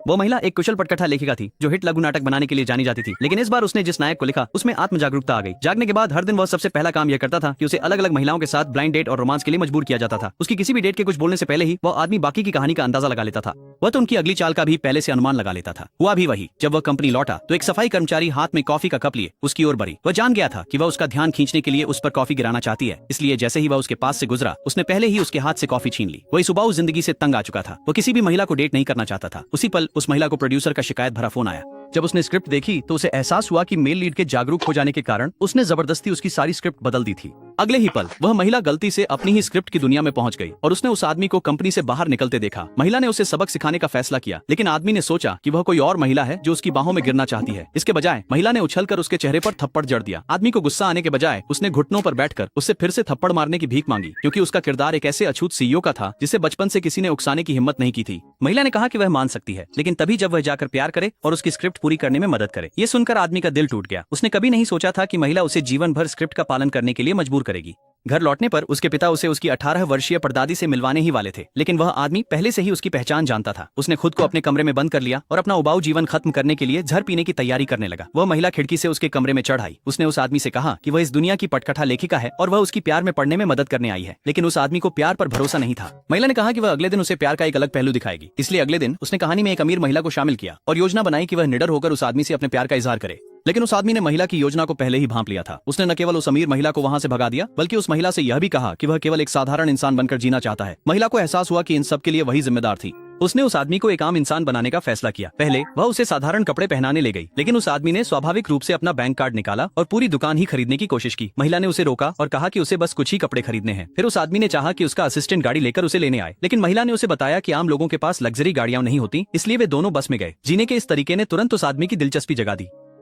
वो महिला एक कुशल पटकथा लेखिका थी जो हिट लघु नाटक बनाने के लिए जानी जाती थी, लेकिन इस बार उसने जिस नायक को लिखा उसमें आत्म जागरूकता आ गई। जागने के बाद हर दिन वह सबसे पहला काम यह करता था कि उसे अलग अलग महिलाओं के साथ ब्लाइंड डेट और रोमांस के लिए मजबूर किया जाता था। उसकी किसी भी डेट के कुछ बोलने से पहले ही वह आदमी बाकी की कहानी का अंदाजा लगा लेता था। वह तो उनकी अगली चाल का भी पहले से अनुमान लगा लेता था। हुआ भी वही, जब वह कंपनी लौटा तो एक सफाई कर्मचारी हाथ में कॉफी का कप लिए उसकी ओर बढ़ी। वह जान गया था कि वह उसका ध्यान खींचने के लिए उस पर कॉफी गिराना चाहती है, इसलिए जैसे ही वह उसके पास से गुजरा उसने पहले ही उसके हाथ से कॉफी छीन ली। वह इस उबाऊ जिंदगी से तंग आ चुका था। वह किसी भी महिला को डेट नहीं करना चाहता था। उसी पल उस महिला को प्रोड्यूसर का शिकायत भरा फोन आया। जब उसने स्क्रिप्ट देखी तो उसे एहसास हुआ कि मेल लीड के जागरूक हो जाने के कारण उसने जबरदस्ती उसकी सारी स्क्रिप्ट बदल दी थी। अगले ही पल वह महिला गलती से अपनी ही स्क्रिप्ट की दुनिया में पहुंच गई और उसने उस आदमी को कंपनी से बाहर निकलते देखा। महिला ने उसे सबक सिखाने का फैसला किया, लेकिन आदमी ने सोचा कि वह कोई और महिला है जो उसकी बाहों में गिरना चाहती है। इसके बजाय महिला ने उछलकर उसके चेहरे पर थप्पड़ जड़ दिया। आदमी को गुस्सा आने के बजाय उसने घुटनों पर बैठकर उससे फिर से थप्पड़ मारने की भीख मांगी, क्योंकि उसका किरदार एक ऐसे अछूत सीईओ का था जिसे बचपन से किसी ने उकसाने की हिम्मत नहीं की थी। महिला ने कहा कि वह मान सकती है, लेकिन तभी जब वह जाकर प्यार करे और उसकी स्क्रिप्ट पूरी करने में मदद करे। ये सुनकर आदमी का दिल टूट गया। उसने कभी नहीं सोचा था कि महिला उसे जीवन भर स्क्रिप्ट का पालन करने के लिए मजबूर करेगी। घर लौटने पर उसके पिता उसे उसकी 18 वर्षीय परदादी से मिलवाने ही वाले थे, लेकिन वह आदमी पहले से ही उसकी पहचान जानता था। उसने खुद को अपने कमरे में बंद कर लिया और अपना उबाऊ जीवन खत्म करने के लिए जहर पीने की तैयारी करने लगा। वह महिला खिड़की से उसके कमरे में चढ़ आई। उसने उस आदमी से कहा कि वह इस दुनिया की पटकथा लेखिका है और वह उसकी प्यार में पढ़ने में मदद करने आई है, लेकिन उस आदमी को प्यार पर भरोसा नहीं था। महिला ने कहा कि वह अगले दिन उसे प्यार का एक अलग पहलू दिखाएगी, इसलिए अगले दिन उसने कहानी में एक अमीर महिला को शामिल किया और योजना बनाई कि वह निडर होकर उस आदमी से अपने प्यार का इजहार करे। लेकिन उस आदमी ने महिला की योजना को पहले ही भांप लिया था। उसने न केवल उस अमीर महिला को वहां से भगा दिया, बल्कि उस महिला से यह भी कहा कि वह केवल एक साधारण इंसान बनकर जीना चाहता है। महिला को एहसास हुआ कि इन सब के लिए वही जिम्मेदार थी। उसने उस आदमी को एक आम इंसान बनाने का फैसला किया। पहले वह उसे साधारण कपड़े पहनाने ले गई, लेकिन उस आदमी ने स्वाभाविक रूप से अपना बैंक कार्ड निकाला और पूरी दुकान ही खरीदने की कोशिश की। महिला ने उसे रोका और कहा कि उसे बस कुछ ही कपड़े खरीदने हैं। फिर उस आदमी ने चाहा कि उसका असिस्टेंट गाड़ी लेकर उसे लेने आए, लेकिन महिला ने उसे बताया कि आम लोगों के पास लग्जरी गाड़ियां नहीं होती, इसलिए वे दोनों बस में गए। जीने के इस तरीके ने तुरंत उस आदमी की दिलचस्पी जगा दी।